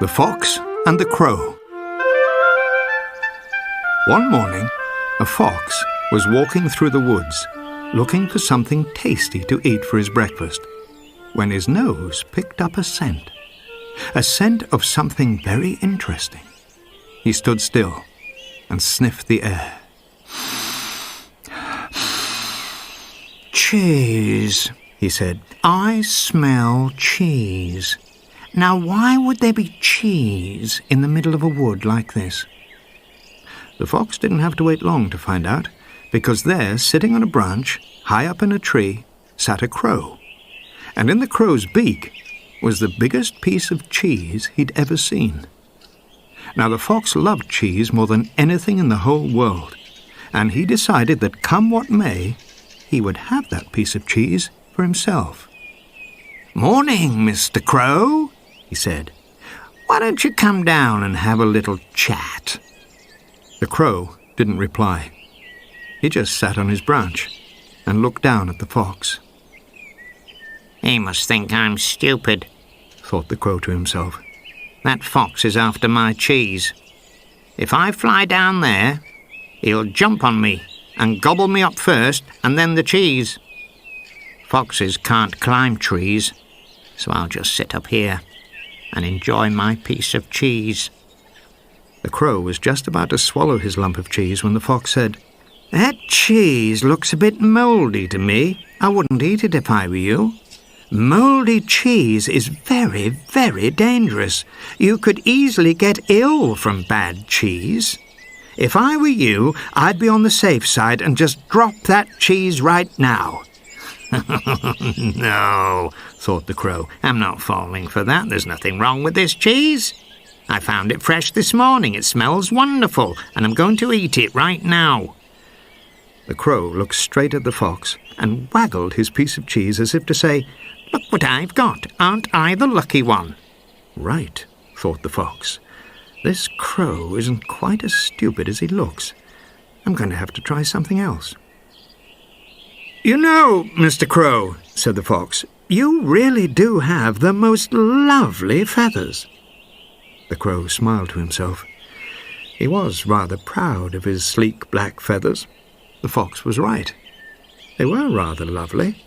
The Fox and the Crow. One morning, a fox was walking through the woods, looking for something tasty to eat for his breakfast, when his nose picked up a scent of something very interesting. He stood still and sniffed the air. "Cheese," he said. "I smell cheese. Now, why would there be cheese in the middle of a wood like this?" The fox didn't have to wait long to find out, because there, sitting on a branch, high up in a tree, sat a crow. And in the crow's beak was the biggest piece of cheese he'd ever seen. Now, the fox loved cheese more than anything in the whole world, and he decided that come what may, he would have that piece of cheese for himself. "Morning, Mr. Crow," he said. "Why don't you come down and have a little chat?" The crow didn't reply. He just sat on his branch and looked down at the fox. "He must think I'm stupid," thought the crow to himself. "That fox is after my cheese. If I fly down there, he'll jump on me and gobble me up first and then the cheese. Foxes can't climb trees, so I'll just sit up here and enjoy my piece of cheese." The crow was just about to swallow his lump of cheese when the fox said, "That cheese looks a bit mouldy to me. I wouldn't eat it if I were you. Mouldy cheese is very, very dangerous. You could easily get ill from bad cheese. If I were you, I'd be on the safe side and just drop that cheese right now." "No," thought the crow, "I'm not falling for that. There's nothing wrong with this cheese. I found it fresh this morning. It smells wonderful, and I'm going to eat it right now." The crow looked straight at the fox and waggled his piece of cheese as if to say, "Look what I've got. Aren't I the lucky one?" Right, thought the fox. This crow isn't quite as stupid as he looks. I'm going to have to try something else. "You know, Mr. Crow," said the fox, "you really do have the most lovely feathers." The crow smiled to himself. He was rather proud of his sleek black feathers. The fox was right. They were rather lovely.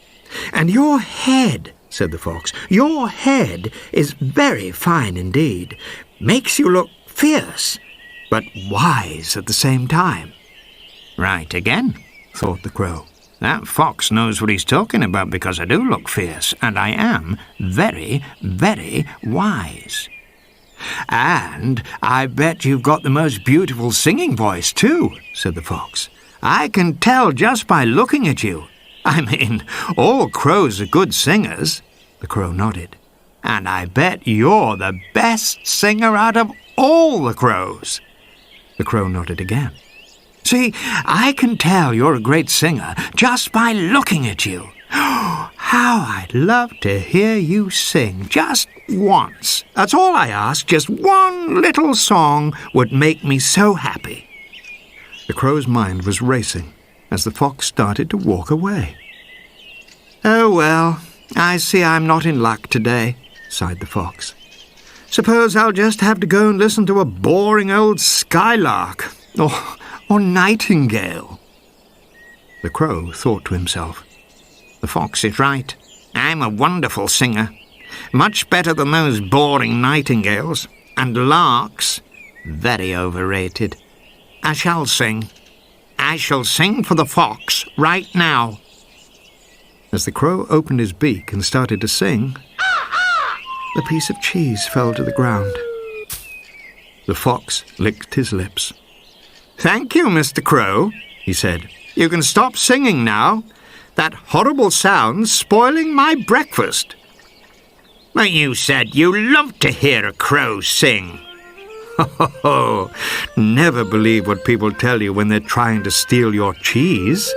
"And your head," said the fox, "your head is very fine indeed. Makes you look fierce, but wise at the same time." "Right again," thought the crow. "That fox knows what he's talking about, because I do look fierce, and I am very, very wise. And I bet you've got the most beautiful singing voice too," said the fox. "I can tell just by looking at you. I mean, all crows are good singers." The crow nodded. "And I bet you're the best singer out of all the crows." The crow nodded again. "See, I can tell you're a great singer just by looking at you. How I'd love to hear you sing just once. That's all I ask. Just one little song would make me so happy." The crow's mind was racing as the fox started to walk away. "Oh, well, I see I'm not in luck today," sighed the fox. "Suppose I'll just have to go and listen to a boring old skylark or nightingale." The crow thought to himself, "The fox is right. I'm a wonderful singer. Much better than those boring nightingales. And larks, very overrated. I shall sing. I shall sing for the fox right now." As the crow opened his beak and started to sing, the piece of cheese fell to the ground. The fox licked his lips. "Thank you, Mr. Crow," he said. "You can stop singing now. That horrible sound's spoiling my breakfast." "But you said you loved to hear a crow sing." "Ho, never believe what people tell you when they're trying to steal your cheese."